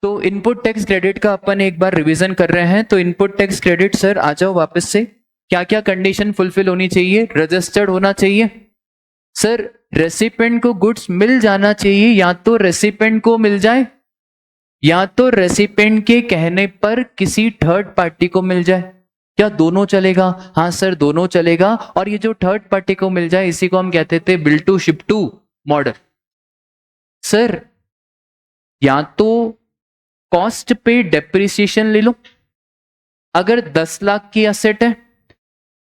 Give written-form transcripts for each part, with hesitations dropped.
तो input tax credit का अपन एक बार रिवीजन कर रहे हैं। तो इनपुट टैक्स क्रेडिट सर आ जाओ वापस से, क्या क्या कंडीशन फुलफिल होनी चाहिए? रजिस्टर्ड होना चाहिए सर, रेसिपेंट को गुड्स मिल जाना चाहिए, या तो रेसिपेंट को मिल जाए या तो रेसिपेंट के कहने पर किसी थर्ड पार्टी को मिल जाए। क्या दोनों चलेगा? हाँ सर दोनों चलेगा। और ये जो थर्ड पार्टी को मिल जाए इसी को हम कहते थे bill to ship to model. Sir या तो कॉस्ट पे डेप्रिसिएशन ले लो, अगर 10 लाख की एसेट है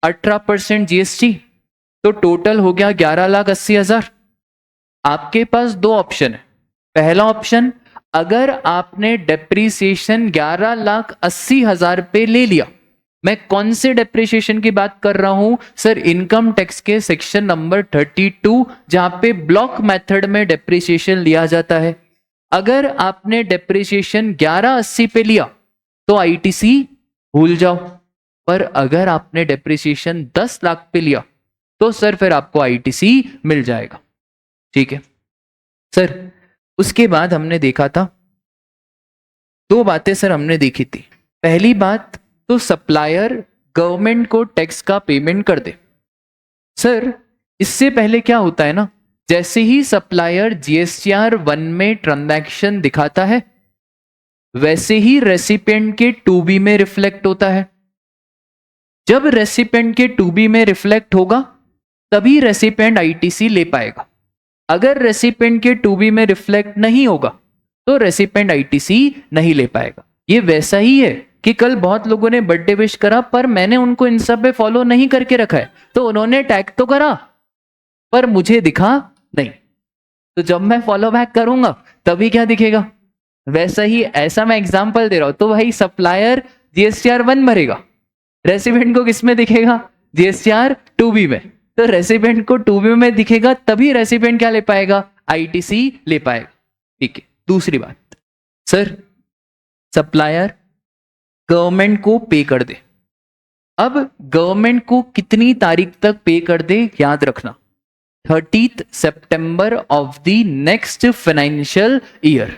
18% जीएसटी तो टोटल हो गया 11,80,000। आपके पास दो ऑप्शन है। पहला ऑप्शन, अगर आपने डेप्रिसिएशन 11,80,000 पे ले लिया, मैं कौन से डेप्रिसिएशन की बात कर रहा हूं सर? इनकम टैक्स के सेक्शन नंबर 32 जहां पे ब्लॉक मेथड में डेप्रिसिएशन लिया जाता है। अगर आपने डेप्रिसिएशन 1180 पे लिया तो आईटीसी भूल जाओ, पर अगर आपने डेप्रिसिएशन 10 लाख पे लिया तो सर फिर आपको आईटीसी मिल जाएगा। ठीक है सर। उसके बाद हमने देखा था दो बातें सर हमने देखी थी। पहली बात तो सप्लायर गवर्नमेंट को टैक्स का पेमेंट कर दे। सर इससे पहले क्या होता है ना, जैसे ही सप्लायर जीएसटीआर 1 में ट्रांजैक्शन दिखाता है वैसे ही रेसिपिएंट के 2B में रिफ्लेक्ट होता है। जब रेसिपिएंट के 2B में रिफ्लेक्ट होगा तभी रेसिपिएंट आईटीसी ले पाएगा। अगर रेसिपिएंट के 2B में रिफ्लेक्ट नहीं होगा तो रेसिपिएंट आईटीसी नहीं ले पाएगा। ये वैसा ही है कि कल बहुत लोगों ने बर्थडे विश करा पर मैंने उनको इन सब पे फॉलो नहीं करके रखा है, तो उन्होंने टैग तो करा पर मुझे दिखा नहीं। तो जब मैं फॉलो बैक करूंगा तभी क्या दिखेगा? वैसा ही, ऐसा मैं एग्जांपल दे रहा हूं। तो भाई सप्लायर जीएसटीआर 1 भरेगा, रेसिपिएंट को किस में दिखेगा? जीएसटीआर 2B में। तो रेसिपिएंट को 2B में दिखेगा तभी रेसिपिएंट क्या ले पाएगा? आईटीसी ले पाएगा। ठीक है। दूसरी बात सर, सप्लायर गवर्नमेंट को पे कर दे। अब गवर्नमेंट को कितनी तारीख तक पे कर दे याद रखना, 30 सितंबर of the next financial year.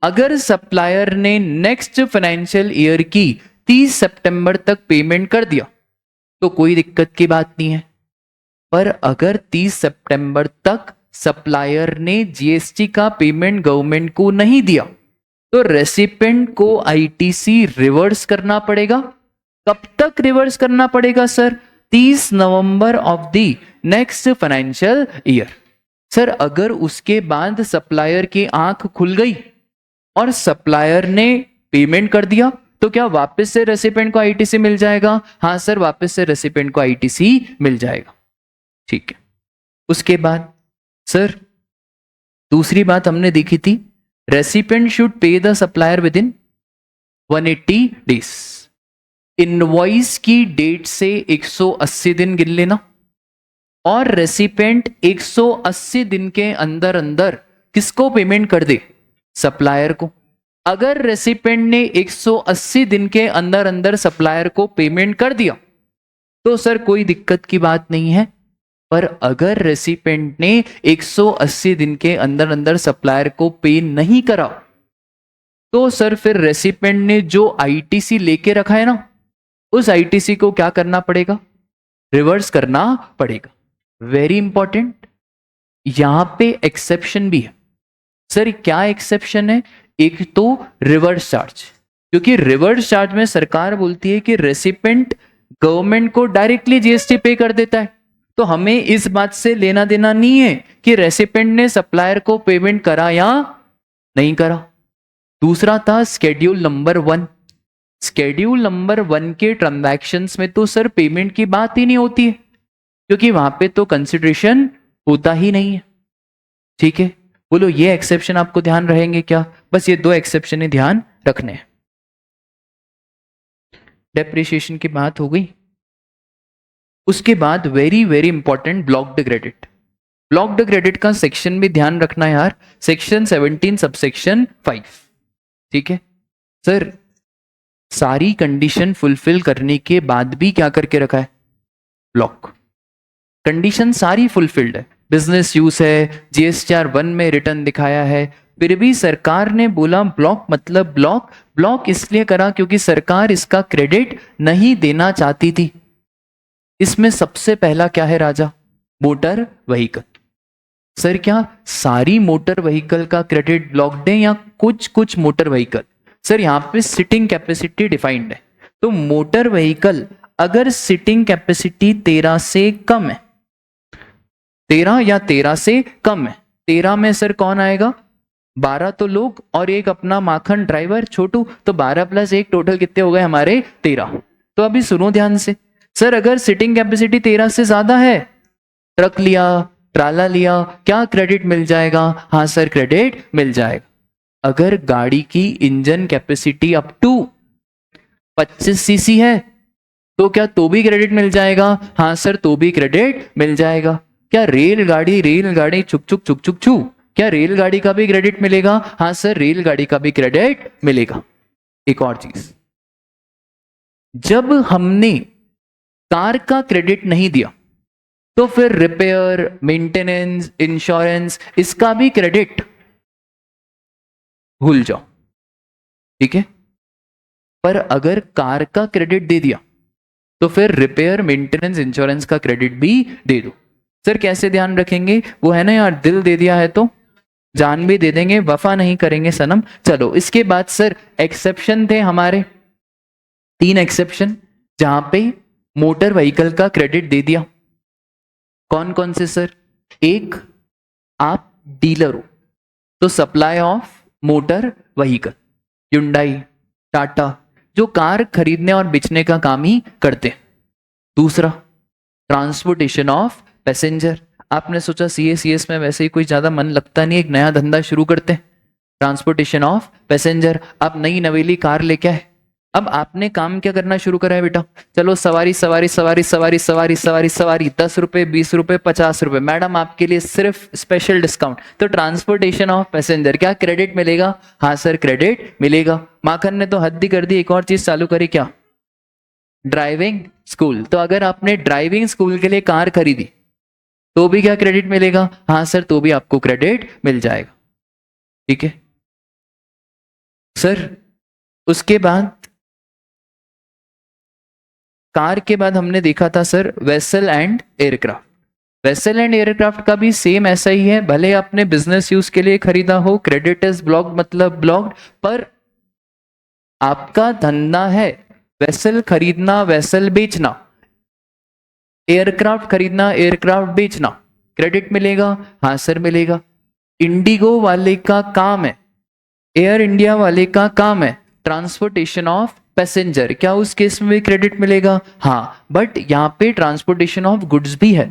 अगर सप्लायर ने नेक्स्ट फाइनेंशियल ईयर की 30 सितंबर तक पेमेंट कर दिया तो कोई दिक्कत की बात नहीं है। पर अगर 30 सितंबर तक सप्लायर ने जीएसटी का पेमेंट गवर्नमेंट को नहीं दिया तो रेसिपिएंट को आईटीसी रिवर्स करना पड़ेगा। कब तक रिवर्स करना पड़ेगा sir? 30 November of the next financial year. Sir अगर उसके बाद सप्लायर की आंख खुल गई और सप्लायर ने पेमेंट कर दिया तो क्या वापस से रेसिपिएंट को आईटीसी मिल जाएगा? हाँ सर वापस से रेसिपिएंट को आईटीसी मिल जाएगा। ठीक है। उसके बाद सर दूसरी बात हमने देखी थी, recipient should pay the supplier with in 180 days. Invoice की डेट से 180 दिन गिन लेना और रेसिपिएंट 180 दिन के अंदर अंदर किसको पेमेंट कर दे? सप्लायर को। अगर रेसिपिएंट ने 180 दिन के अंदर अंदर सप्लायर को पेमेंट कर दिया तो सर कोई दिक्कत की बात नहीं है। पर अगर रेसिपिएंट ने 180 दिन के अंदर अंदर सप्लायर को पे नहीं करा तो सर फिर रेसिपिएंट ने जो आईटीसी लेके रखा है ना, उस आईटीसी को क्या करना पड़ेगा? रिवर्स करना पड़ेगा। वेरी इंपॉर्टेंट, यहां पे एक्सेप्शन भी है। सर क्या एक्सेप्शन है? एक तो रिवर्स चार्ज, क्योंकि रिवर्स चार्ज में सरकार बोलती है कि रेसिपिएंट गवर्नमेंट को डायरेक्टली जीएसटी पे कर देता है, तो हमें इस बात से लेना देना नहीं है कि रेसिपिएंट ने सप्लायर को पेमेंट करा या नहीं करा। दूसरा था स्केड्यूल नंबर 1। स्केड्यूल नंबर 1 के ट्रांजैक्शंस में तो सर पेमेंट की बात ही नहीं होती है, क्योंकि वहां पे तो कंसिडरेशन होता ही नहीं है। ठीक है, बोलो ये एक्सेप्शन आपको ध्यान रहेंगे क्या? बस ये दो एक्सेप्शन ही ध्यान रखने हैं। डेप्रिसिएशन की बात हो गई। उसके बाद very very important blocked credit. Blocked credit का सेक्शन भी ध्यान रखना यार, सेक्शन 17 सबसेक्शन 5। ठीक है सर, सारी कंडीशन फुलफिल करने के बाद भी क्या करके रखा है? ब्लॉक। कंडीशन सारी फुलफिल्ड है, बिजनेस यूज है, जीएसटीआर 1 में रिटर्न दिखाया है, फिर भी सरकार ने बोला ब्लॉक, मतलब ब्लॉक। ब्लॉक इसलिए करा क्योंकि सरकार इसका क्रेडिट नहीं देना चाहती थी। इसमें सबसे पहला क्या है राजा? Motor vehicle. सर क्या सारी मोटर व्हीकल का क्रेडिट ब्लॉक्ड है या कुछ कुछ मोटर व्हीकल? सर यहाँ पे सिटिंग कैपेसिटी डिफाइंड है, तो मोटर व्हीकल अगर सिटिंग कैपेसिटी 13 से कम है, 13 या 13 से कम है, 13 में सर कौन आएगा? 12 तो लोग और एक अपना माखन ड्राइवर छोटू, तो 12 प्लस 1 टोटल कितने हो गए हमारे? 13। तो अभी सुनो ध्यान से, सर अगर सिटिंग कैपेसिटी 13 से ज्यादा है, ट्रक लिया, ट्राला लिया, क्या क्रेडिट मिल जाएगा? हाँ सर क्रेडिट मिल जाएगा। अगर गाड़ी की engine capacity up to 25 CC है तो क्या तो भी क्रेडिट मिल जाएगा? हाँ सर तो भी क्रेडिट मिल जाएगा। क्या रेलगाड़ी छुक छुक छुक छुक छू, क्या रेलगाड़ी का भी क्रेडिट मिलेगा? हाँ सर रेलगाड़ी का भी क्रेडिट मिलेगा। एक और चीज, जब हमने कार का क्रेडिट नहीं दिया तो फिर रिपेयर, मेंटेनेंस, इंश्योरेंस, इसका भी क्रेडिट भूल जाओ, ठीक है। पर अगर कार का क्रेडिट दे दिया तो फिर रिपेयर, मेंटेनेंस, इंश्योरेंस का क्रेडिट भी दे दो। सर कैसे ध्यान रखेंगे? वो है ना यार, दिल दे दिया है तो जान भी दे देंगे, वफा नहीं करेंगे सनम। चलो इसके बाद सर एक्सेप्शन थे हमारे 3 एक्सेप्शन जहां पे मोटर व्हीकल का क्रेडिट दे दिया। कौन कौन से सर? एक, आप डीलर हो तो supply of motor vehicle, Hyundai, Tata, जो कार खरीदने और बेचने का काम ही करते। दूसरा, ट्रांसपोर्टेशन ऑफ पैसेंजर। आपने सोचा सीएस में वैसे ही कोई ज्यादा मन लगता नहीं, एक नया धंधा शुरू करते हैं, ट्रांसपोर्टेशन ऑफ पैसेंजर। आप नई नवेली कार लेके आए, अब आपने काम क्या करना शुरू करा है बेटा? चलो सवारी सवारी सवारी सवारी सवारी सवारी सवारी, 10 रुपए, 20 रुपए, 50 रुपए, मैडम आपके लिए सिर्फ स्पेशल डिस्काउंट। तो ट्रांसपोर्टेशन ऑफ पैसेंजर, क्या क्रेडिट मिलेगा? हाँ सर क्रेडिट मिलेगा। माखन ने तो हद ही कर दी, एक और चीज चालू करी, क्या? Driving school. तो अगर आपने ड्राइविंग स्कूल के लिए कार खरीदी तो भी क्या क्रेडिट मिलेगा? हाँ सर तो भी आपको क्रेडिट मिल जाएगा, ठीक है सर। उसके बाद कार के बाद हमने देखा था sir vessel and aircraft. Vessel and aircraft का भी सेम ऐसा ही है, भले आपने बिजनेस यूज के लिए खरीदा हो, क्रेडिट इज ब्लॉक मतलब ब्लॉक्ड, पर आपका धंधा है वेसल खरीदना, वेसल बेचना, एयरक्राफ्ट खरीदना, एयरक्राफ्ट बेचना, क्रेडिट मिलेगा? हाँ सर मिलेगा। इंडिगो वाले का काम है, एयर इंडिया वाले का काम है ट्रांसपोर्टेशन ऑफ पैसेंजर, क्या उस केस में भी क्रेडिट मिलेगा? हाँ, बट यहां पे ट्रांसपोर्टेशन ऑफ गुड्स भी है,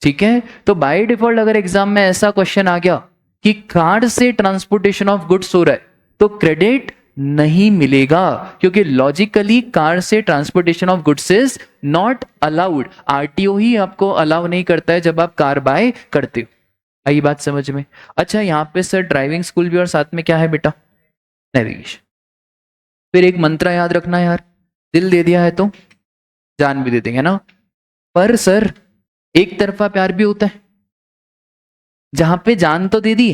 ठीक है। तो बाय डिफॉल्ट अगर एग्जाम में ऐसा क्वेश्चन आ गया कि कार से ट्रांसपोर्टेशन ऑफ गुड्स हो रहा है तो क्रेडिट नहीं मिलेगा, क्योंकि लॉजिकली कार से transportation of goods is not allowed. RTO ही आपको अलाउ नहीं करता है जब आप कार बाय करते हो। आई बात समझ में? अच्छा यहाँ पे सर ड्राइविंग स्कूल भी और साथ में क्या है बेटा? नेविगेशन। फिर एक मंत्र याद रखना यार, दिल दे दिया है तो जान भी दे देंगे ना। पर सर एक तरफा प्यार भी होता है, जहां पे जान तो दे दी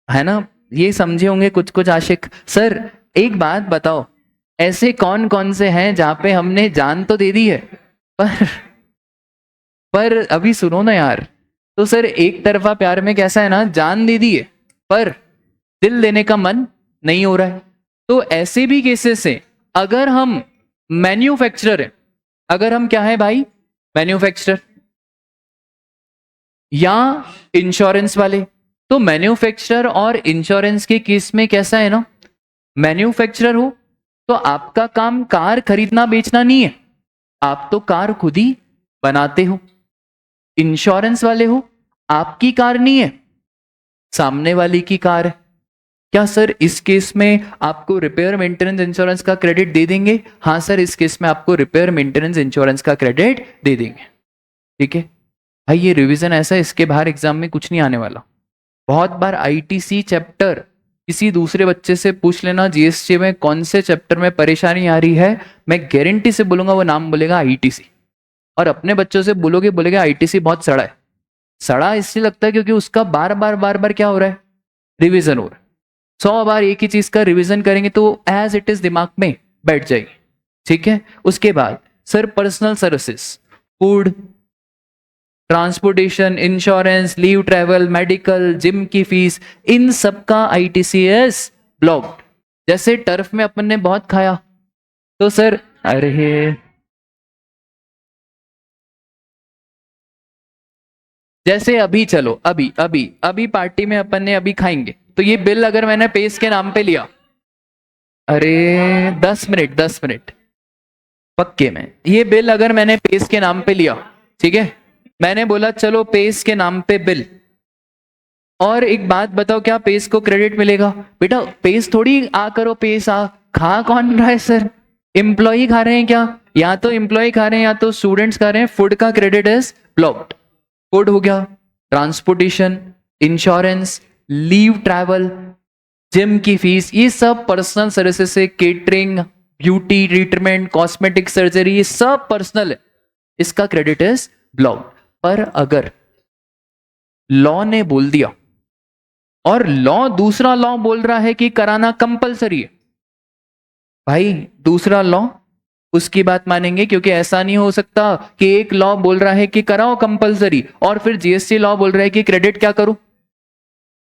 है ना, ये समझे होंगे कुछ कुछ आशिक। सर एक बात बताओ, ऐसे कौन कौन से हैं जहां पे हमने जान तो दे दी है पर अभी सुनो ना यार, तो सर एक तरफा प्यार में कैसा है ना, जान दे दी है पर दिल देने का मन नहीं हो रहा है। तो ऐसे भी केसेस हैं, अगर हम मैन्युफैक्चरर हैं, अगर हम क्या है भाई? मैन्युफैक्चरर या इंश्योरेंस वाले। तो मैन्युफैक्चरर और इंश्योरेंस के केस में कैसा है ना, मैन्युफैक्चरर हो तो आपका काम कार खरीदना बेचना नहीं है, आप तो कार खुद ही बनाते हो। इंश्योरेंस वाले हो, आपकी कार नहीं है, सामने वाली की कार है। क्या सर इस केस में आपको रिपेयर मेंटेनेंस इंश्योरेंस का क्रेडिट दे देंगे? हाँ सर इस केस में आपको रिपेयर मेंटेनेंस इंश्योरेंस का क्रेडिट दे देंगे, ठीक है भाई। ये रिवीजन ऐसा है, इसके बाहर एग्जाम में कुछ नहीं आने वाला। बहुत बार आईटीसी चैप्टर किसी दूसरे बच्चे से पूछ लेना, जीएसटी में कौन से चैप्टर में परेशानी आ रही है, मैं गारंटी से बोलूंगा वो नाम बोलेगा आईटीसी। और अपने बच्चों से बोलोगे, बोलेगा आईटीसी बहुत सड़ा है, सड़ा इसलिए लगता है क्योंकि उसका बार बार क्या हो रहा है, रिवीजन हो रहा है। 100 बार एक ही चीज का रिवीजन करेंगे तो एज इट इज दिमाग में बैठ जाएगी। ठीक है, उसके बाद sir personal services, food, transportation, insurance, leave, travel, medical, gym की फीस, इन सब का ITCS ब्लॉक्ड। जैसे टर्फ में अपन ने बहुत खाया तो सर, अरे जैसे अभी चलो अभी अभी अभी पार्टी में अपन ने अभी खाएंगे तो ये बिल अगर मैंने पेस के नाम पे लिया, अरे 10 मिनट 10 मिनट पक्के में, ये बिल अगर मैंने पेस के नाम पे लिया, ठीक है, मैंने बोला चलो पेस के नाम पे बिल, और एक बात बताओ क्या पेस को क्रेडिट मिलेगा? बेटा पेस थोड़ी आ करो, पेस आ, खा कौन रहा है सर? एम्प्लॉय खा रहे हैं क्या? या तो एम्प्लॉय खा रहे हैं या तो स्टूडेंट्स खा रहे हैं। फूड का क्रेडिट इज ब्लॉक्ड। फूड हो गया, transportation, insurance, leave, travel, gym की फीस, ये सब पर्सनल सर्विसेज से, catering, beauty treatment, cosmetic surgery, ये सब पर्सनल है, इसका क्रेडिट इज ब्लॉक्ड। पर अगर लॉ ने बोल दिया और लॉ दूसरा लॉ बोल रहा है कि कराना कंपलसरी है, भाई दूसरा लॉ उसकी बात मानेंगे, क्योंकि ऐसा नहीं हो सकता कि एक लॉ बोल रहा है कि कराओ कंपलसरी और फिर GST लॉ बोल रहा है कि क्रेडिट क्या करो,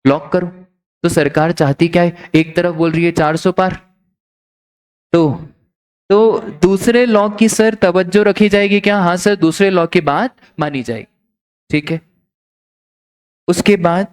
ब्लॉक करो। तो सरकार चाहती क्या है? एक तरफ बोल रही है 400 पार, तो दूसरे लॉ की सर तवज्जो रखी जाएगी क्या? हाँ सर, दूसरे लॉ की बात मानी जाएगी। ठीक है, उसके बाद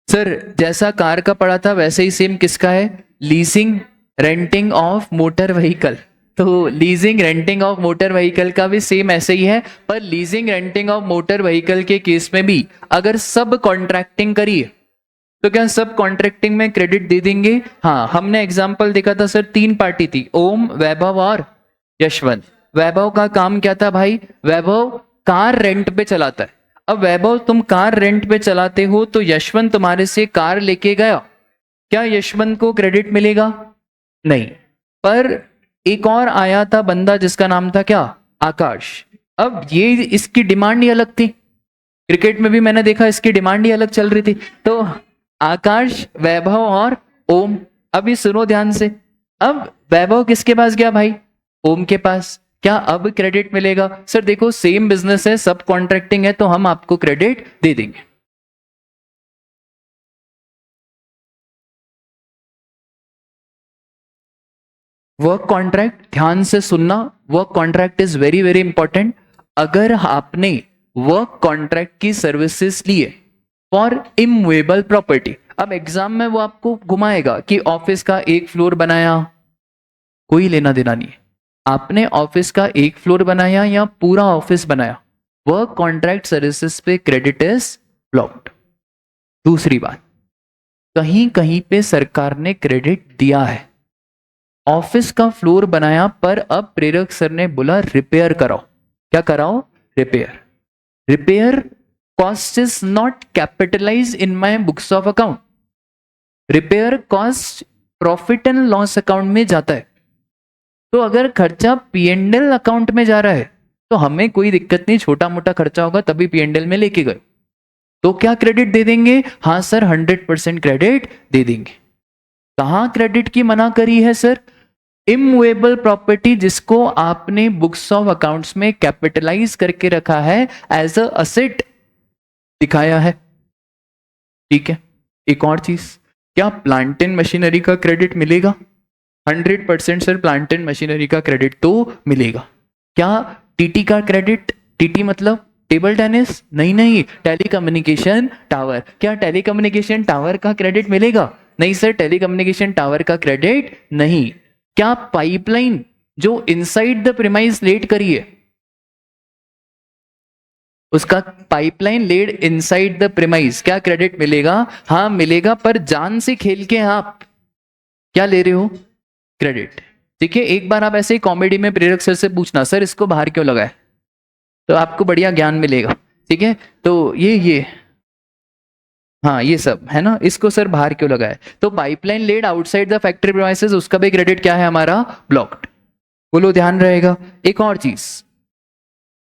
सर जैसा कार का पढ़ा था वैसे ही सेम किसका है? Leasing renting of motor vehicle. तो leasing renting of motor vehicle का भी सेम ऐसे ही है, पर leasing renting of motor vehicle के केस में भी अगर सब कॉन्ट्रैक्टिंग करिए तो क्या सब कॉन्ट्रैक्टिंग में क्रेडिट दे देंगे? हाँ, हमने एग्जाम्पल देखा था सर, 3 पार्टी थी, ओम, वैभव और यशवंत। वैभव का काम क्या था भाई? वैभव कार रेंट पे चलाता है। अब वैभव तुम कार रेंट पे चलाते हो तो यशवंत तुम्हारे से कार लेके गया, क्या यशवंत को क्रेडिट मिलेगा? नहीं। पर एक और आया था बंदा जिसका नाम था क्या? आकाश। अब ये इसकी डिमांड ही अलग थी, क्रिकेट में भी मैंने देखा इसकी डिमांड ही अलग चल रही थी। तो आकाश, वैभव और ओम। अभी सुनो ध्यान से, अब वैभव किसके पास गया भाई? ओम के पास। क्या अब क्रेडिट मिलेगा? सर देखो सेम बिजनेस है, सब कॉन्ट्रैक्टिंग है, तो हम आपको क्रेडिट दे देंगे। वर्क कॉन्ट्रैक्ट, ध्यान से सुनना, work contract is very very important. अगर आपने वर्क कॉन्ट्रैक्ट की सर्विसेज लिए फॉर इमूवेबल प्रॉपर्टी, अब एग्जाम में वो आपको घुमाएगा कि ऑफिस का एक फ्लोर बनाया, कोई लेना देना नहीं है, आपने ऑफिस का एक फ्लोर बनाया या पूरा ऑफिस बनाया, वर्क कॉन्ट्रैक्ट सर्विसेज पे क्रेडिट इज ब्लॉक्ड। दूसरी बात, कहीं कहीं पे सरकार ने क्रेडिट दिया है, ऑफिस का फ्लोर बनाया पर अब प्रेरक सर ने बोला रिपेयर कराओ। क्या कराओ? Repair. Repair cost is not capitalize in my books of account, repair cost profit and loss account में जाता है। तो अगर खर्चा P&L अकाउंट में जा रहा है तो हमें कोई दिक्कत नहीं, छोटा मोटा खर्चा होगा तभी P&L में लेके गए, तो क्या क्रेडिट दे देंगे? हाँ सर, 100% क्रेडिट दे देंगे। कहां क्रेडिट की मना करी है सर? इमूवेबल प्रॉपर्टी जिसको आपने बुक्स ऑफ अकाउंट्स में कैपिटलाइज करके रखा है, एज अ असेट दिखाया है। ठीक है, एक और चीज, क्या प्लांट एंड मशीनरी का क्रेडिट मिलेगा? 100% सर, प्लांट एंड मशीनरी का क्रेडिट तो मिलेगा। क्या TT का क्रेडिट? TT मतलब टेबल टेनिस? नहीं नहीं, टेलीकम्युनिकेशन टावर। क्या टेलीकम्युनिकेशन टावर का क्रेडिट मिलेगा? नहीं सर, टेलीकम्युनिकेशन टावर का क्रेडिट नहीं। क्या पाइपलाइन जो इनसाइड द प्रीमाइस लेट करी है, उसका pipeline laid inside the premise, क्या क्रेडिट मिलेगा? हाँ मिलेगा, पर जान से खेल के आप क्या ले रहे हो? क्रेडिट। ठीक है, एक बार आप ऐसे ही कॉमेडी में प्रेरक सर से पूछना, सर इसको बाहर क्यों लगाए, तो आपको बढ़िया ज्ञान मिलेगा। ठीक है, तो ये हाँ ये सब है ना, इसको सर बाहर क्यों लगाए? तो pipeline laid outside the factory premises, उसका भी क्रेडिट क्या है हमारा? ब्लॉक्ड। बोलो ध्यान रहेगा। एक और चीज,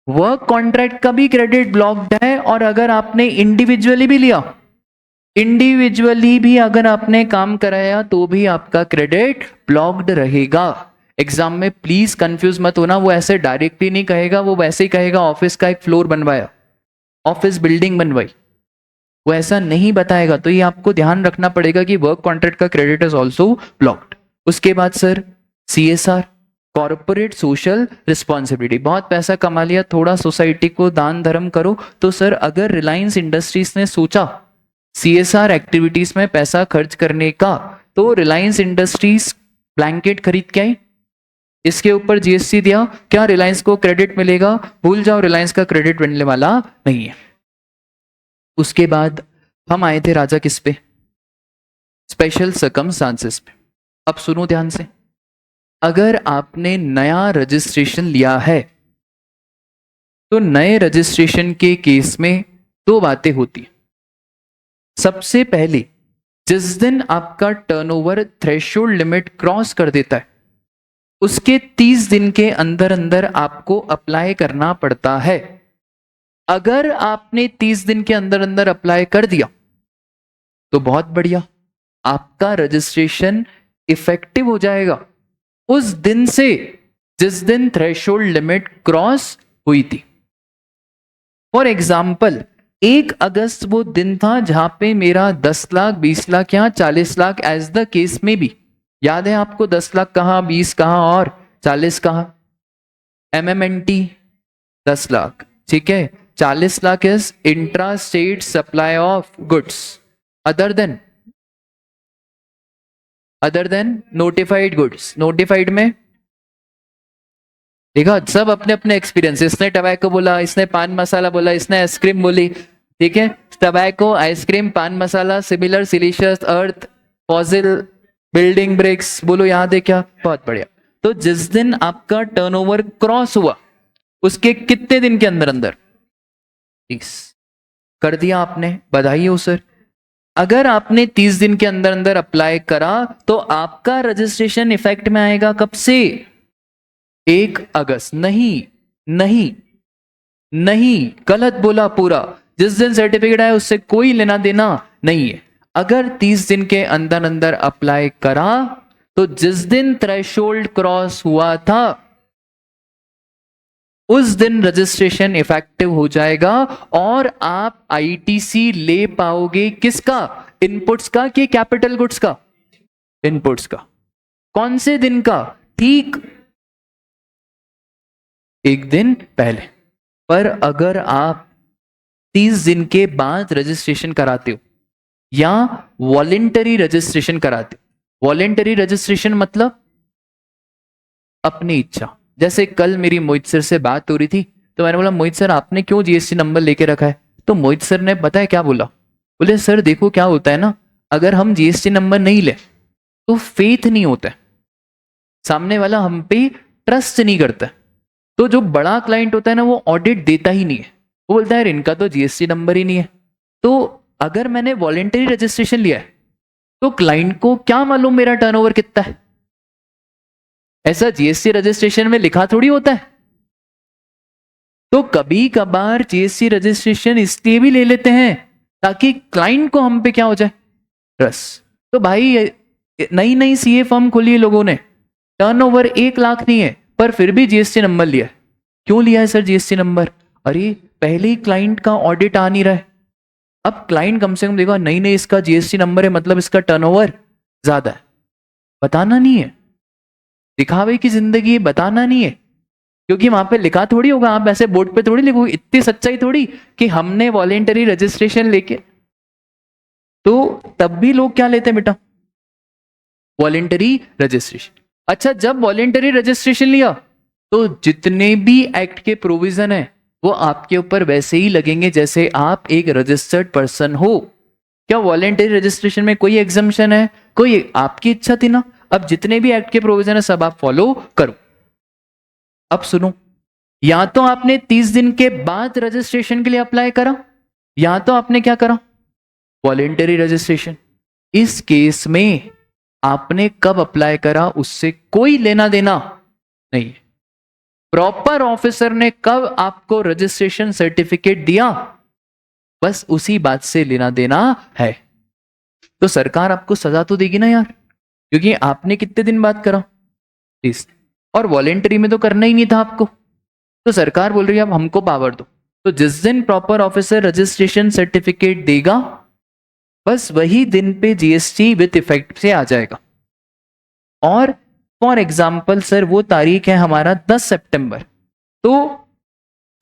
वर्क कॉन्ट्रैक्ट का भी क्रेडिट ब्लॉक्ड है, और अगर आपने इंडिविजुअली भी लिया, इंडिविजुअली भी अगर आपने काम कराया तो भी आपका क्रेडिट ब्लॉक्ड रहेगा। एग्जाम में प्लीज कंफ्यूज मत होना, वो ऐसे डायरेक्टली नहीं कहेगा, वो वैसे ही कहेगा ऑफिस का एक फ्लोर बनवाया, ऑफिस बिल्डिंग बनवाई, वो ऐसा नहीं बताएगा। तो ये आपको ध्यान रखना पड़ेगा कि वर्क कॉन्ट्रैक्ट का क्रेडिट इज ऑल्सो ब्लॉक्ड। उसके बाद sir CSR, corporate social responsibility, बहुत पैसा कमा लिया, थोड़ा सोसाइटी को दान धर्म करो। तो सर अगर रिलायंस इंडस्ट्रीज ने सोचा CSR एक्टिविटीज में पैसा खर्च करने का, तो रिलायंस इंडस्ट्रीज ब्लैंकेट खरीद के आई, इसके ऊपर GST दिया, क्या रिलायंस को क्रेडिट मिलेगा? भूल जाओ, रिलायंस का क्रेडिट मिलने वाला नहीं है। उसके बाद हम आए थे राजा किस पे? स्पेशल सर्कमस्टांसेस पे। अब सुनो ध्यान से, अगर आपने नया रजिस्ट्रेशन लिया है तो नए रजिस्ट्रेशन के केस में दो बातें होती हैं। सबसे पहले, जिस दिन आपका टर्नओवर थ्रेशोल्ड लिमिट क्रॉस कर देता है, उसके 30 दिन के अंदर अंदर आपको अप्लाई करना पड़ता है। अगर आपने 30 दिन के अंदर अंदर अप्लाई कर दिया तो बहुत बढ़िया, आपका रजिस्ट्रेशन इफेक्टिव हो जाएगा उस दिन से जिस दिन थ्रेशोल्ड लिमिट क्रॉस हुई थी। फॉर एग्जाम्पल, 1 अगस्त वो दिन था जहां पे मेरा 10 लाख, 20 लाख या 40 लाख एज द केस में भी, याद है आपको 10 लाख कहां, 20 कहां और 40 कहां? MMNT 10 लाख, ठीक है। 40 lakh is intra state supply of goods other than notified goods. Notified में देखा, सब अपने अपने एक्सपीरियंस, इसने टबैको बोला, इसने पान मसाला बोला, इसने आइसक्रीम बोली, ठीक है। टबैको, आइसक्रीम, पान मसाला, सिमिलर, सिलिशियस, अर्थ, फॉसिल, बिल्डिंग ब्रिक्स, बोलो याद है क्या? बहुत बढ़िया। तो जिस दिन आपका टर्नओवर क्रॉस हुआ उसके कितने दिन के अंदर अंदर? 30 कर दिया आपने, बधाई हो सर। अगर आपने 30 दिन के अंदर अंदर अप्लाई करा तो आपका रजिस्ट्रेशन इफेक्ट में आएगा कब से? 1 अगस्त। नहीं नहीं नहीं, गलत बोला पूरा। जिस दिन सर्टिफिकेट आया उससे कोई लेना देना नहीं है। अगर 30 दिन के अंदर अंदर अप्लाई करा तो जिस दिन थ्रेशोल्ड क्रॉस हुआ था उस दिन रजिस्ट्रेशन इफेक्टिव हो जाएगा और आप ITC ले पाओगे। किसका? इनपुट्स का कि कैपिटल गुड्स का? इनपुट्स का। कौन से दिन का? ठीक 1 दिन पहले। पर अगर आप 30 दिन के बाद रजिस्ट्रेशन कराते हो या वॉलेंटरी रजिस्ट्रेशन कराते हो, वॉलेंटरी रजिस्ट्रेशन मतलब अपनी इच्छा। जैसे कल मेरी मोहित सर से बात हो रही थी तो मैंने बोला मोहित सर आपने क्यों GST नंबर लेके रखा है? तो मोहित सर ने बताया क्या बोला, बोले सर देखो क्या होता है ना, अगर हम GST नंबर नहीं ले तो फेथ नहीं होता है, सामने वाला हम पे ट्रस्ट नहीं करता। तो जो बड़ा क्लाइंट होता है ना वो ऑडिट देता ही नहीं है, वो बोलता है यार इनका तो GST नंबर ही नहीं है। तो अगर मैंने वॉलेंटरी रजिस्ट्रेशन लिया है तो क्लाइंट को क्या मालूम मेरा टर्नओवर कितना है? ऐसा GST रजिस्ट्रेशन में लिखा थोड़ी होता है। तो कभी कभार GST रजिस्ट्रेशन इसलिए भी ले लेते हैं ताकि क्लाइंट को हम पे क्या हो जाए? ट्रस्ट। तो भाई नई नई CA फर्म खोली है लोगों ने, टर्नओवर 1 लाख नहीं है पर फिर भी GST नंबर लिया है। क्यों लिया है सर GST नंबर? अरे पहले ही क्लाइंट का ऑडिट आ नहीं रहा है। अब क्लाइंट कम से कम देखो नहीं नहीं इसका GST नंबर है मतलब इसका टर्नओवर ज्यादा है, बताना नहीं है। दिखावे की जिंदगी है, बताना नहीं है। क्योंकि वहां पे लिखा थोड़ी होगा, आप ऐसे बोर्ड पे थोड़ी लिखोगे, इतनी सच्चाई थोड़ी कि हमने वॉलेंटरी रजिस्ट्रेशन लेके। तो तब भी लोग क्या लेते हैं बेटा? Voluntary registration. अच्छा, जब वॉलेंटरी रजिस्ट्रेशन लिया तो जितने भी एक्ट के प्रोविजन है वो आपके ऊपर वैसे ही लगेंगे जैसे आप एक रजिस्टर्ड पर्सन हो। क्या वॉलेंटरी रजिस्ट्रेशन में कोई एग्जम्पशन है? कोई, आपकी इच्छा थी ना। अब जितने भी एक्ट के प्रोविजन है सब आप फॉलो करो। अब सुनो, या तो आपने 30 दिन के बाद रजिस्ट्रेशन के लिए अप्लाई करा या तो आपने क्या करा? Voluntary registration. इस केस में आपने कब अप्लाई करा उससे कोई लेना देना नहीं। प्रॉपर ऑफिसर ने कब आपको रजिस्ट्रेशन सर्टिफिकेट दिया, बस उसी बात से लेना देना है। तो सरकार आपको सजा तो देगी ना यार, क्योंकि आपने कितने दिन बाद करा प्लीज, और वॉलेंटरी में तो करना ही नहीं था आपको। तो सरकार बोल रही है अब हमको पावर दो। तो जिस दिन प्रॉपर ऑफिसर रजिस्ट्रेशन सर्टिफिकेट देगा, बस वही दिन पे जीएसटी विद इफेक्ट से आ जाएगा। और फॉर एग्जाम्पल सर वो तारीख है हमारा 10 सितंबर, तो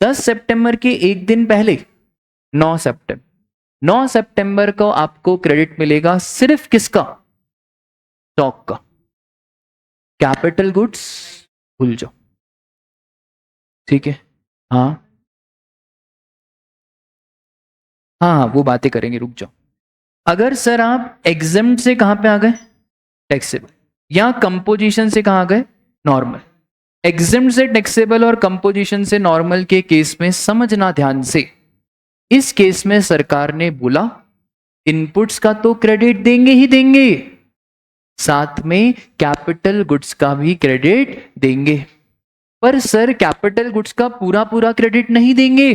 10 सितंबर के एक दिन पहले 9 सितंबर को आपको क्रेडिट मिलेगा सिर्फ किसका, स्टॉक का। कैपिटल गुड्स भूल जाओ, ठीक है। हाँ हाँ हाँ वो बातें करेंगे, रुक जाओ। अगर सर आप एग्जेम्प्ट से कहां पे आ गए, टैक्सेबल, या कंपोजिशन से कहां गए, नॉर्मल। एग्जेम्प्ट से टैक्सेबल और कंपोजिशन से नॉर्मल के केस में समझना ध्यान से, इस केस में सरकार ने बोला इनपुट्स का तो क्रेडिट देंगे ही देंगे, साथ में कैपिटल गुड्स का भी क्रेडिट देंगे। पर सर कैपिटल गुड्स का पूरा पूरा क्रेडिट नहीं देंगे,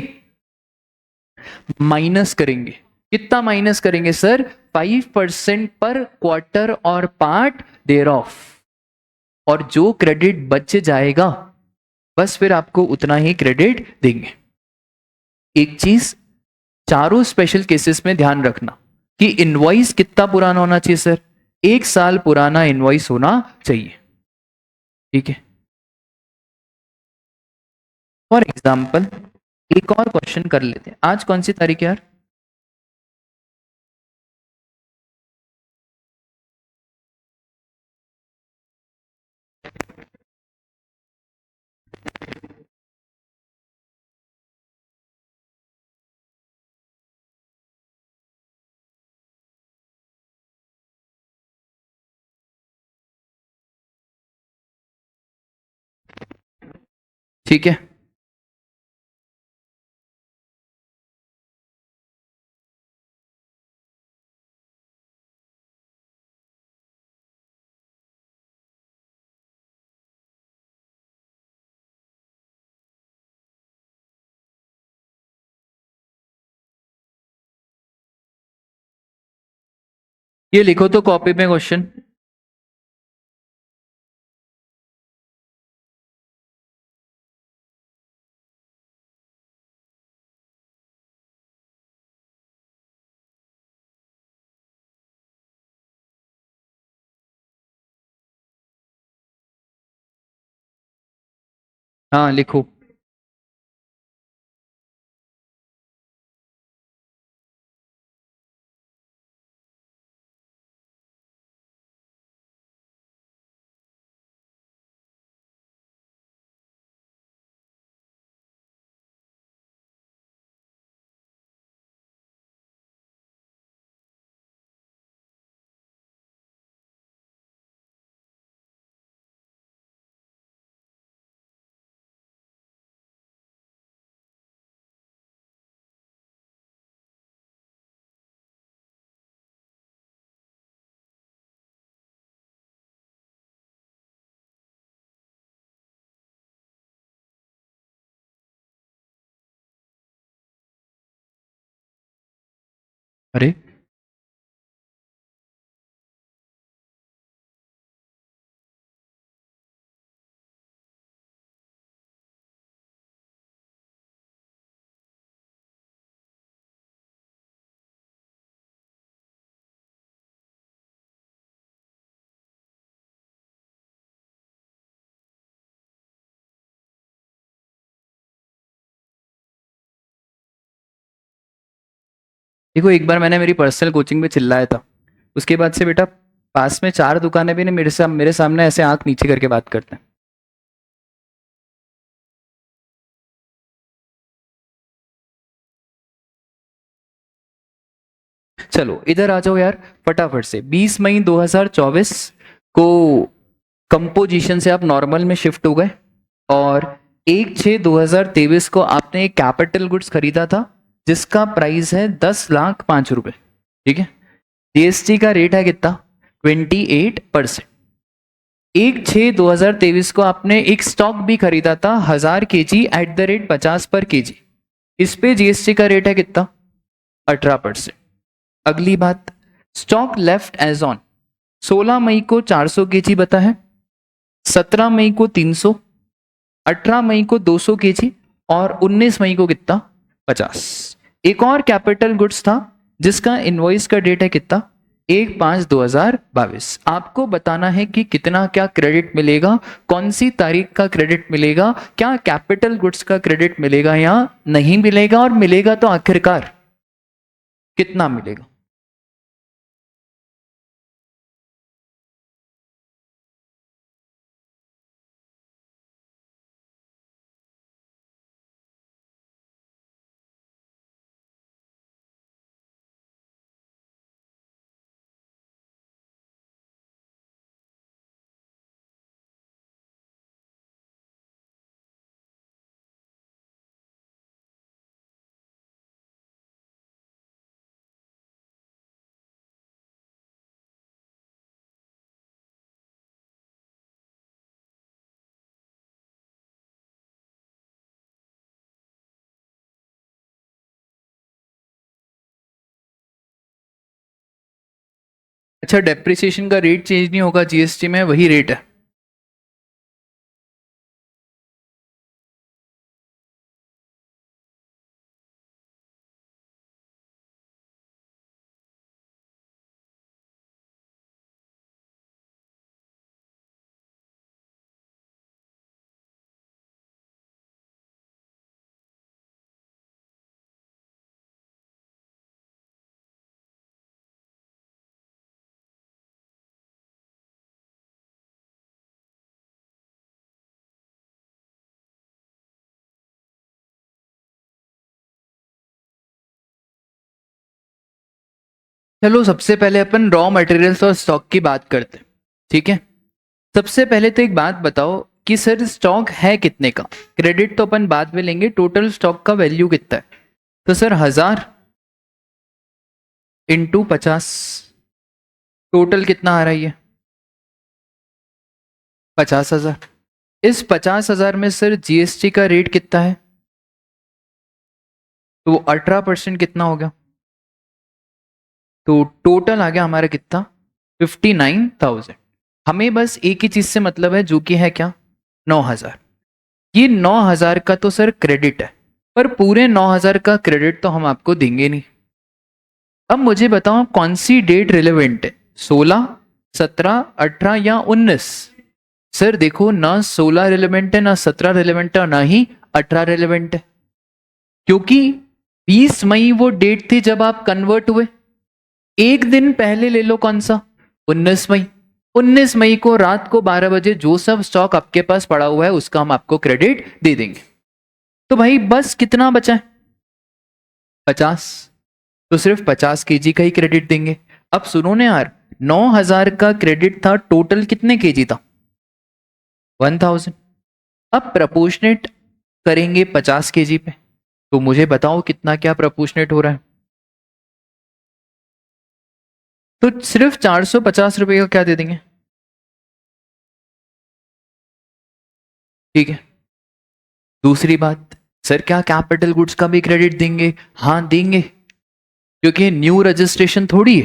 माइनस करेंगे। कितना माइनस करेंगे सर, 5% पर क्वार्टर और पार्ट देयर ऑफ। और जो क्रेडिट बच जाएगा बस फिर आपको उतना ही क्रेडिट देंगे। एक चीज चारों स्पेशल केसेस में ध्यान रखना कि इनवॉइस कितना पुराना होना चाहिए सर, 1 साल पुराना इनवॉइस होना चाहिए, ठीक है। फॉर एग्जाम्पल एक और क्वेश्चन कर लेते हैं। आज कौन सी तारीख है यार, ठीक है। ये लिखो तो कॉपी में क्वेश्चन। हाँ लिखो। अरे देखो, एक बार मैंने मेरी पर्सनल कोचिंग में चिल्लाया था, उसके बाद से बेटा पास में 4 दुकानें भी ना मेरे सामने ऐसे आंख नीचे करके बात करते हैं। चलो इधर आ जाओ यार फटाफट से। 20 मई 2024 को कंपोजिशन से आप नॉर्मल में शिफ्ट हो गए, और 1/6/2023 को आपने एक कैपिटल गुड्स खरीदा था जिसका प्राइस है 10,05,000 रुपए, ठीक है। जीएसटी का रेट है कितना, 28%। 1/6/2023 को आपने एक स्टॉक भी खरीदा था 1000 kg एट द रेट 50 पर kg। इस पे जीएसटी का रेट है कितना? 18%। अगली बात, स्टॉक लेफ्ट एज ऑन 16 मई को 400 kg बता है, 17 मई को 300, 18 मई को 200 kg और 19 मई को कितना? 50। एक और कैपिटल गुड्स था जिसका इनवॉइस का डेट है कितना? 1/5/2022। आपको बताना है कि कितना क्या क्रेडिट मिलेगा, कौन सी तारीख का क्रेडिट मिलेगा, क्या कैपिटल गुड्स का क्रेडिट मिलेगा या नहीं मिलेगा, और मिलेगा तो आखिरकार कितना मिलेगा। अच्छा, डेप्रिसिएशन का रेट चेंज नहीं होगा, जीएसटी में वही रेट है। चलो सबसे पहले अपन रॉ मटेरियल्स और स्टॉक की बात करते हैं, ठीक है। सबसे पहले तो एक बात बताओ कि सर स्टॉक है कितने का? क्रेडिट तो अपन बाद में लेंगे, टोटल स्टॉक का वैल्यू कितना है? तो सर 1000 × 50, टोटल कितना आ रहा है ये? 50,000। इस 50,000 में सर जीएसटी का रेट कितना है? तो 18% कितना हो गया? तो टोटल आ गया हमारा कितना? 59,000। हमें बस एक ही चीज से मतलब है, जो कि है क्या? 9,000। ये 9,000 का तो सर क्रेडिट है, पर पूरे 9,000 का क्रेडिट तो हम आपको देंगे नहीं। अब मुझे बताओ कौन सी डेट रिलेवेंट है, 16, 17, 18 या 19? सर देखो, ना 16 रिलेवेंट है, ना 17 रिलेवेंट है, ना ही 18 रिलेवेंट है, क्योंकि 20 मई वो डेट थी जब आप कन्वर्ट हुए। एक दिन पहले ले लो, कौन सा? 19 मई। 19 मई को रात को 12 बजे जो सब स्टॉक आपके पास पड़ा हुआ है उसका हम आपको क्रेडिट दे देंगे। तो भाई बस कितना बचा है? 50। तो सिर्फ 50 kg का ही क्रेडिट देंगे। अब सुनो ना यार, 9,000 का क्रेडिट था, टोटल कितने केजी था? 1,000। अब प्रपोर्शनेट करेंगे 50 kg पे, तो मुझे बताओ कितना क्या प्रपोर्शनेट हो रहा है? तो सिर्फ 450 रुपए का क्या दे देंगे? ठीक है। दूसरी बात, सर क्या कैपिटल गुड्स का भी क्रेडिट देंगे? हाँ देंगे, क्योंकि न्यू रजिस्ट्रेशन थोड़ी है,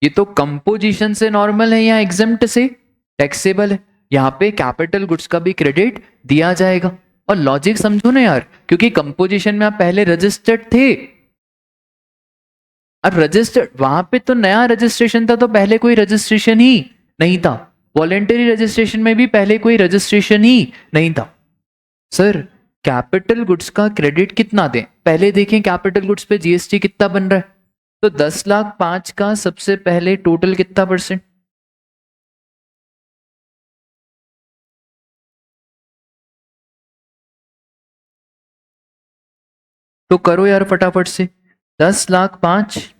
ये तो कंपोजिशन से नॉर्मल है या एग्जेम्प्ट से टैक्सेबल है। यहाँ पे कैपिटल गुड्स का भी क्रेडिट दिया जाएगा। और लॉजिक समझो ना यार, क्योंकि कंपोजिशन में आप पहले रजिस्टर्ड थे, और रजिस्टर्ड वहां पे तो नया रजिस्ट्रेशन था, तो पहले कोई रजिस्ट्रेशन ही नहीं था। वॉलेंटरी रजिस्ट्रेशन में भी पहले कोई रजिस्ट्रेशन ही नहीं था। सर कैपिटल गुड्स का क्रेडिट कितना दें, पहले देखें कैपिटल गुड्स पे जीएसटी कितना बन रहा है। तो 10,05,000 का सबसे पहले टोटल कितना परसेंट? तो करो यार फटाफट से, 10,05,000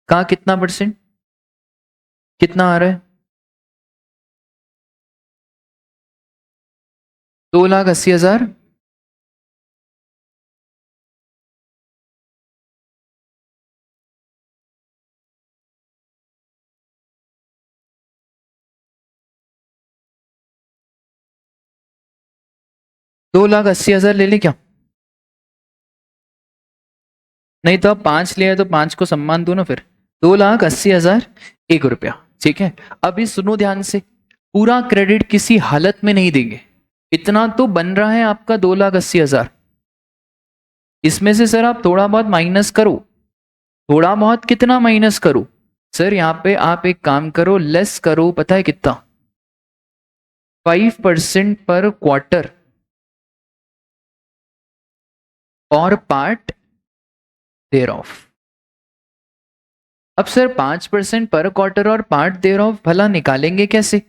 का कितना परसेंट, कितना आ रहा है? 2,80,000। 2,80,000 ले लें क्या? नहीं तो आप 5 ले आए तो 5 को सम्मान दो ना फिर। 2,80,001 रुपया, ठीक है। अभी सुनो ध्यान से, पूरा क्रेडिट किसी हालत में नहीं देंगे। इतना तो बन रहा है आपका 2,80,000। इसमें से सर आप थोड़ा बहुत माइनस करो। थोड़ा बहुत कितना माइनस करो? सर यहाँ पे आप एक काम करो, लेस करो, पता है कितना? 5% पर क्वार्टर और पार्ट देयर ऑफ। अब सर 5% पर क्वार्टर और पार्ट देयर ऑफ भला निकालेंगे कैसे?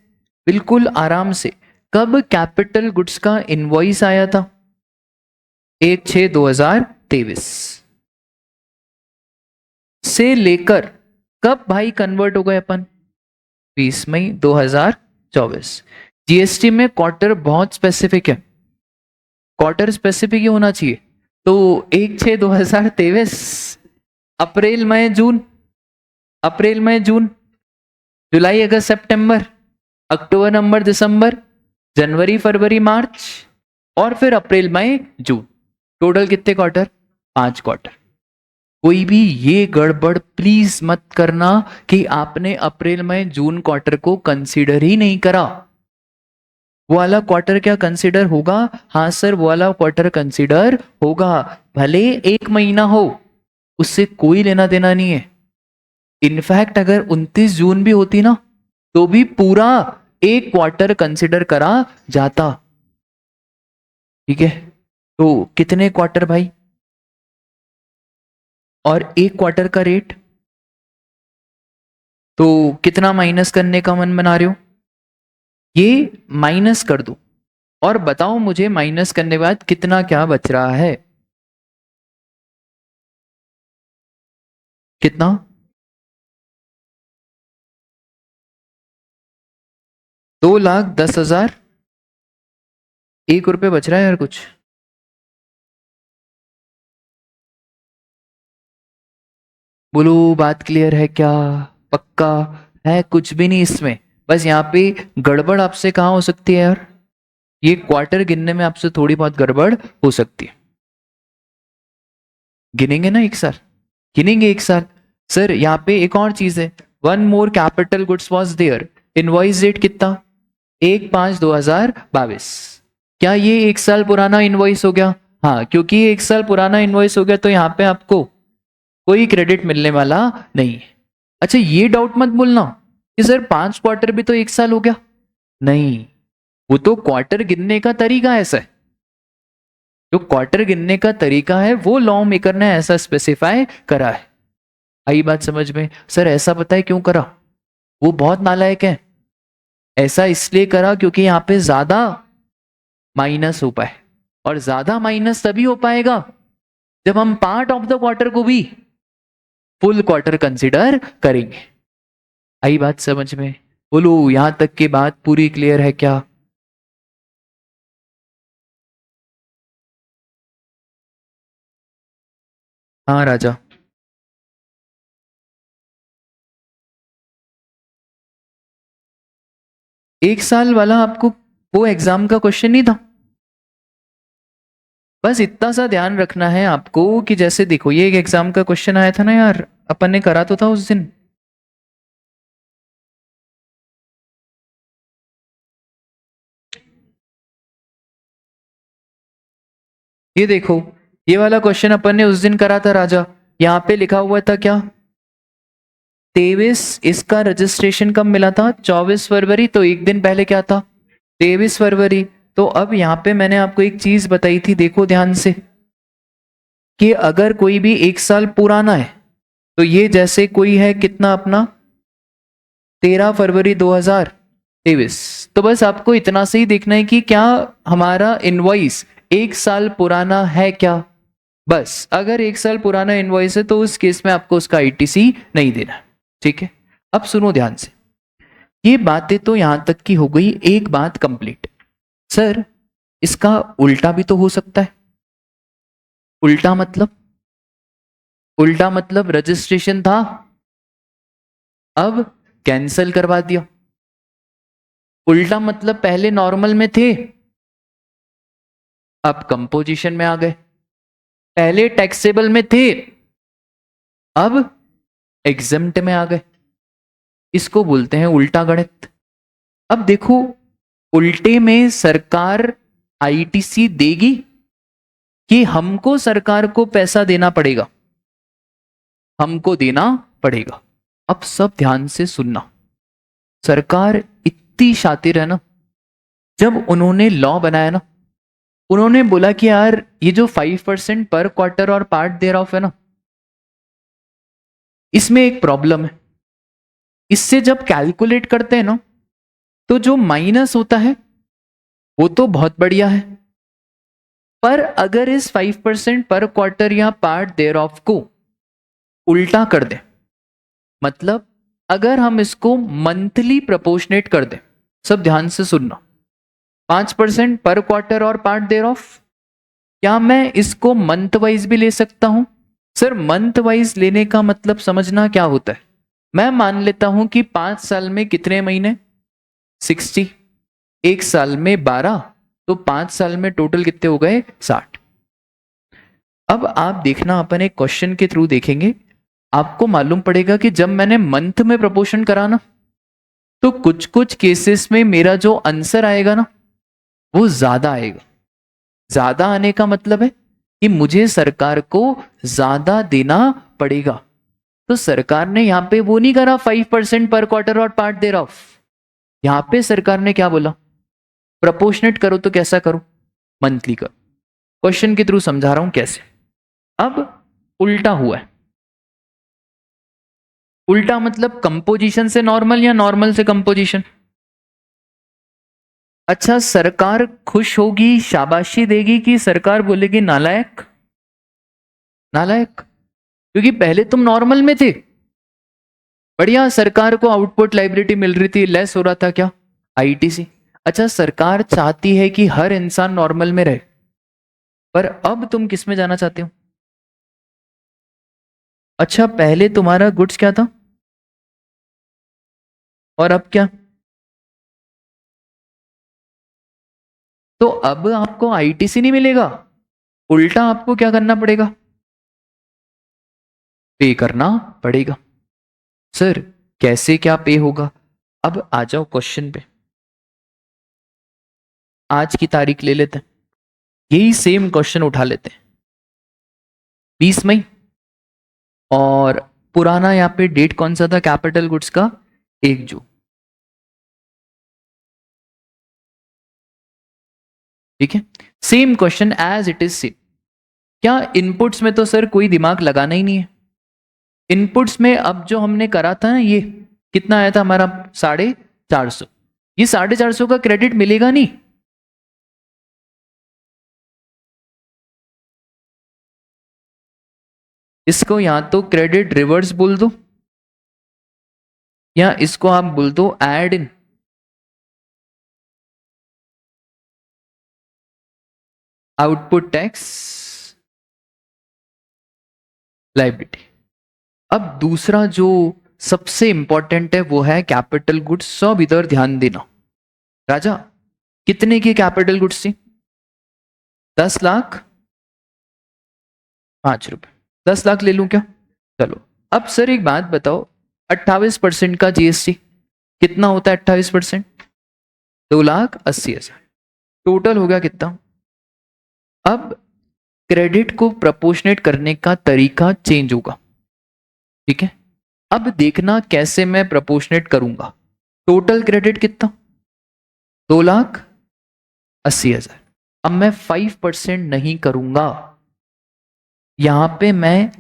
बिल्कुल आराम से। कब कैपिटल गुड्स का इनवॉइस आया था? 1/6/2023 से लेकर कब भाई कन्वर्ट हो गए अपन? 20 मई 2024। जीएसटी में क्वार्टर बहुत स्पेसिफिक है, क्वार्टर स्पेसिफिक ही होना चाहिए। तो 1/6/2023, अप्रैल मई जून, अप्रैल मई जून, जुलाई अगस्त सितंबर, अक्टूबर नवंबर दिसंबर, जनवरी फरवरी मार्च, और फिर अप्रैल मई जून। टोटल कितने क्वार्टर? 5 क्वार्टर। कोई भी ये गड़बड़ प्लीज मत करना कि आपने अप्रैल मई जून क्वार्टर को कंसीडर ही नहीं करा। वो वाला क्वार्टर क्या कंसीडर होगा? हाँ सर, वो वाला क्वार्टर कंसीडर होगा, भले 1 महीना हो, उससे कोई लेना देना नहीं है। इनफैक्ट अगर 29 जून भी होती ना तो भी पूरा एक क्वार्टर कंसिडर करा जाता। ठीक है, तो कितने क्वार्टर भाई और एक क्वार्टर का रेट? तो कितना माइनस करने का मन बना रहे हो? ये माइनस कर दो और बताओ मुझे माइनस करने के बाद कितना क्या बच रहा है? कितना? 2,10,001 रुपये बच रहा है यार कुछ। बोलो बात क्लियर है क्या? पक्का है? कुछ भी नहीं इसमें, बस यहाँ पे गड़बड़ आपसे कहाँ हो सकती है यार? ये क्वार्टर गिनने में आपसे थोड़ी बहुत गड़बड़ हो सकती है। गिनेंगे ना एक साल, गिनेंगे एक साल। सर यहाँ पे एक और चीज है, one more capital goods was there, invoice date कितना? 1/5/2022। क्या ये एक साल पुराना इनवॉइस हो गया? हाँ, क्योंकि ये एक साल पुराना इनवॉइस हो गया तो यहाँ पे आपको कोई क्रेडिट मिलने वाला नहीं है। अच्छा ये डाउट मत बोलना कि सर 5 क्वार्टर भी तो एक साल हो गया। नहीं, वो तो क्वार्टर गिनने का तरीका ऐसा है, जो क्वार्टर गिनने का तरीका है वो लॉ मेकर ने ऐसा स्पेसिफाई करा है। आई बात समझ में? सर ऐसा पता है क्यों करा? वो बहुत नालायक है। ऐसा इसलिए करा क्योंकि यहाँ पे ज्यादा माइनस हो पाए, और ज्यादा माइनस तभी हो पाएगा जब हम पार्ट ऑफ द क्वार्टर को भी फुल क्वार्टर कंसिडर करेंगे। आई बात समझ में? बोलो यहां तक की बात पूरी क्लियर है क्या? हाँ राजा। एक साल वाला आपको वो एग्जाम का क्वेश्चन नहीं था? बस इतना सा ध्यान रखना है आपको कि जैसे देखो ये एक एग्जाम का क्वेश्चन आया था ना यार, अपन ने करा तो था उस दिन। ये देखो, ये वाला क्वेश्चन अपन ने उस दिन करा था राजा। यहाँ पे लिखा हुआ था क्या? 23, इसका रजिस्ट्रेशन कब मिला था? 24 फरवरी। तो एक दिन पहले क्या था? 23 फरवरी। तो अब यहाँ पे मैंने आपको एक चीज बताई थी, देखो ध्यान से, कि अगर कोई भी एक साल पुराना है तो ये जैसे कोई है कितना अपना 13 फरवरी 2023, तो बस आपको इतना से ही देखना है कि क्या हमारा इनवॉइस एक साल पुराना है क्या। बस अगर एक साल पुराना इनवॉइस है तो उस केस में आपको उसका आईटीसी नहीं देना। ठीक है, अब सुनो ध्यान से, ये बातें तो यहां तक की हो गई, एक बात कंप्लीट। सर इसका उल्टा भी तो हो सकता है। उल्टा मतलब? उल्टा मतलब रजिस्ट्रेशन था, अब कैंसल करवा दिया। उल्टा मतलब पहले नॉर्मल में थे, अब कंपोजिशन में आ गए, पहले टैक्सेबल में थे, अब एग्जम्प्ट में आ गए। इसको बोलते हैं उल्टा गणित। अब देखो, उल्टे में सरकार आईटीसी देगी कि हमको सरकार को पैसा देना पड़ेगा? हमको देना पड़ेगा। अब सब ध्यान से सुनना, सरकार इतनी शातिर है ना, जब उन्होंने लॉ बनाया ना, उन्होंने बोला कि यार ये जो 5% पर क्वार्टर और पार्ट देयर ऑफ है ना, इसमें एक प्रॉब्लम है। इससे जब कैलकुलेट करते हैं ना, तो जो माइनस होता है वो तो बहुत बढ़िया है, पर अगर इस 5% पर क्वार्टर या पार्ट देयर ऑफ को उल्टा कर दें, मतलब अगर हम इसको मंथली प्रोपोर्शनेट कर दें, सब ध्यान से सुनना, 5% पर क्वार्टर और पार्ट देयर ऑफ, क्या मैं इसको मंथ वाइज भी ले सकता हूं? सर मंथ वाइज लेने का मतलब समझना क्या होता है। मैं मान लेता हूं कि 5 साल में कितने महीने, 60, एक साल में 12, तो 5 साल में टोटल कितने हो गए, 60। अब आप देखना, अपन एक क्वेश्चन के थ्रू देखेंगे, आपको मालूम पड़ेगा कि जब मैंने मंथ में प्रपोर्शन करा ना, तो कुछ कुछ केसेस में मेरा जो आंसर आएगा ना, वो ज्यादा आएगा। ज्यादा आने का मतलब है कि मुझे सरकार को ज्यादा देना पड़ेगा। तो सरकार ने यहां पे वो नहीं करा 5% पर क्वार्टर और पार्ट देयर ऑफ, यहां पे सरकार ने क्या बोला, प्रपोर्शनेट करो। तो कैसा करो, मंथली करो। क्वेश्चन के थ्रू समझा रहा हूं कैसे। अब उल्टा हुआ है, उल्टा मतलब कंपोजिशन से नॉर्मल या नॉर्मल से कंपोजिशन। अच्छा, सरकार खुश होगी, शाबाशी देगी, कि सरकार बोलेगी नालायक? नालायक, क्योंकि पहले तुम नॉर्मल में थे, बढ़िया, सरकार को आउटपुट लाइबिलिटी मिल रही थी, लेस हो रहा था क्या, आईटीसी। अच्छा, सरकार चाहती है कि हर इंसान नॉर्मल में रहे, पर अब तुम किस में जाना चाहते हो? अच्छा, पहले तुम्हारा गुड्स क्या था और अब क्या? तो अब आपको आईटीसी नहीं मिलेगा, उल्टा आपको क्या करना पड़ेगा, पे करना पड़ेगा। सर कैसे क्या पे होगा? अब आ जाओ क्वेश्चन पे, आज की तारीख ले लेते हैं, यही सेम क्वेश्चन उठा लेते हैं, 20 मई, और पुराना यहाँ पे डेट कौन सा था कैपिटल गुड्स का, 1 जून। ठीक है, same question as it is same. क्या इनपुट्स में तो सर कोई दिमाग लगाना ही नहीं है। इनपुट्स में अब जो हमने करा था ना, ये कितना आया था हमारा, 450। ये 450 का क्रेडिट मिलेगा नहीं। इसको या तो क्रेडिट रिवर्स बोल दो, या इसको आप बोल दो add in. Output tax liability. अब दूसरा जो सबसे इंपॉर्टेंट है वो है कैपिटल गुड्स। सब इधर ध्यान देना। राजा, कितने की कैपिटल गुड्स थी? 10,05,000। 10 लाख ले लूं क्या? चलो, अब सर एक बात बताओ, 28% का जीएसटी कितना होता है? 28%, 2,80,000। टोटल हो गया कितना? अब क्रेडिट को प्रपोर्शनेट करने का तरीका चेंज होगा। ठीक है, अब देखना कैसे मैं प्रपोर्शनेट करूंगा। टोटल क्रेडिट कितना? 2,80,000। अब मैं 5% नहीं करूंगा, यहां पे मैं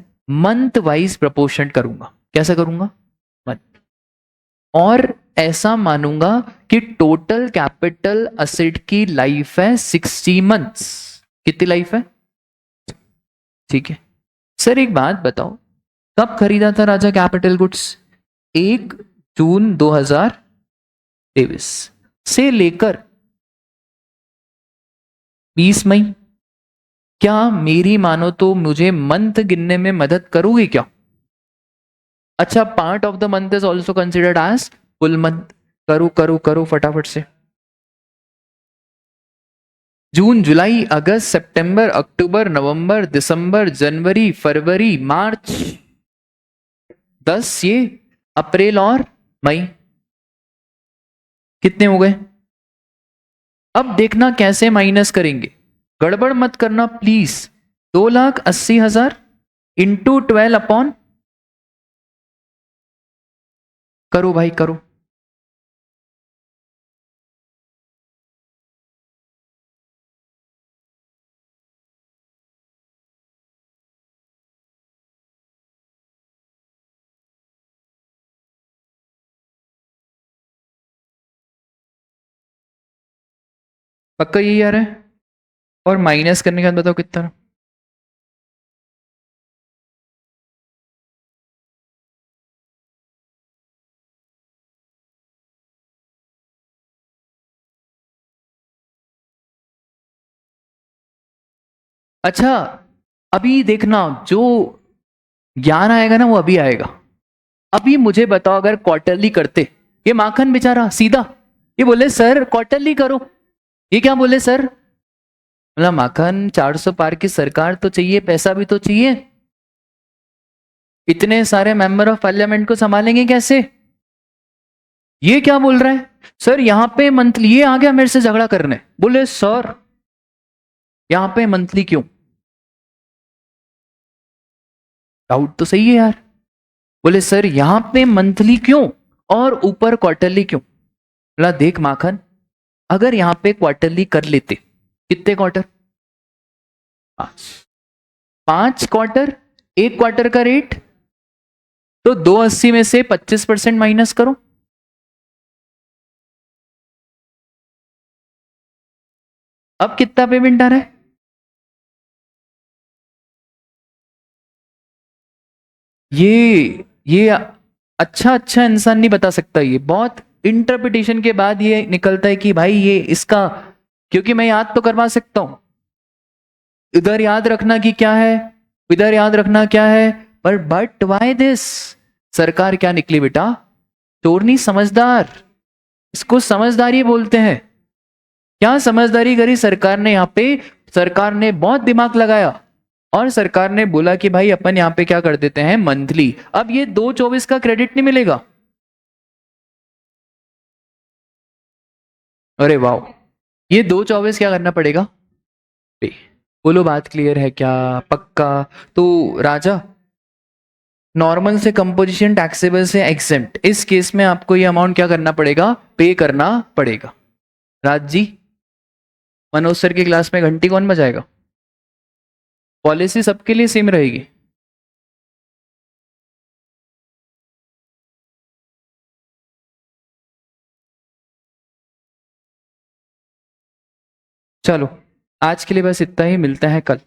मंथ वाइज प्रपोर्शन करूंगा। कैसा करूंगा? मंथ। और ऐसा मानूंगा कि टोटल कैपिटल असेट की लाइफ है 60 मंथ्स। कितनी लाइफ है? ठीक है सर, एक बात बताओ, कब खरीदा था राजा कैपिटल गुड्स? 1 जून 2023 से लेकर 20 मई। क्या मेरी मानो तो मुझे मंथ गिनने में मदद करोगे क्या? अच्छा, part of the month is also considered as full month. करो करो करो फटाफट से। जून, जुलाई, अगस्त, सितंबर, अक्टूबर, नवंबर, दिसंबर, जनवरी, फरवरी, मार्च, 10 ये, अप्रैल और मई, कितने हो गए? अब देखना कैसे माइनस करेंगे, गड़बड़ मत करना प्लीज। 2,80,000 इंटू 12 अपॉन, करो भाई करो। पक्का यही आ रहा है? और माइनस करने के बाद बताओ कितना। अच्छा, अभी देखना जो ज्ञान आएगा ना वो अभी आएगा। अभी मुझे बताओ, अगर क्वार्टरली करते, ये माखन बेचारा सीधा ये बोले सर क्वार्टरली करो, ये क्या बोले सर, बोला माखन 400 पार की सरकार तो चाहिए, पैसा भी तो चाहिए, इतने सारे मेंबर ऑफ पार्लियामेंट को संभालेंगे कैसे। ये क्या बोल रहा है सर, यहां पे मंथली, ये आ गया मेरे से झगड़ा करने, बोले सर यहां पे मंथली क्यों, डाउट तो सही है यार, बोले सर यहां पे मंथली क्यों और ऊपर क्वार्टरली क्यों। बोला देख माखन, अगर यहां पे क्वार्टरली कर लेते, कितने क्वार्टर, 5, 5 क्वार्टर, एक क्वार्टर का रेट, तो 280 में से 25% माइनस करो, अब कितना पेमेंट आ रहा है। ये अच्छा अच्छा इंसान नहीं बता सकता, ये बहुत इंटरप्रिटेशन के बाद ये निकलता है कि भाई ये इसका, क्योंकि मैं याद तो करवा सकता हूं, इधर याद रखना कि क्या है, इधर याद रखना क्या है, पर बट वाई दिस, सरकार क्या निकली बेटा, चोर नहीं समझदार, इसको समझदारी बोलते हैं। क्या समझदारी करी सरकार ने यहाँ पे, सरकार ने बहुत दिमाग लगाया और सरकार ने बोला कि भाई अपन यहाँ पे क्या कर देते हैं मंथली, अब ये 224 का क्रेडिट नहीं मिलेगा। अरे वाह, ये 224 क्या करना पड़ेगा पे। बोलो बात क्लियर है क्या, पक्का। तो राजा, नॉर्मल से कंपोजिशन टैक्सेबल से एग्जेम्प्ट, इस केस में आपको ये अमाउंट क्या करना पड़ेगा, पे करना पड़ेगा। राज जी, मनोज सर की क्लास में घंटी कौन बजाएगा, पॉलिसी सबके लिए सेम रहेगी। चलो आज के लिए बस इतना ही, मिलता है कल।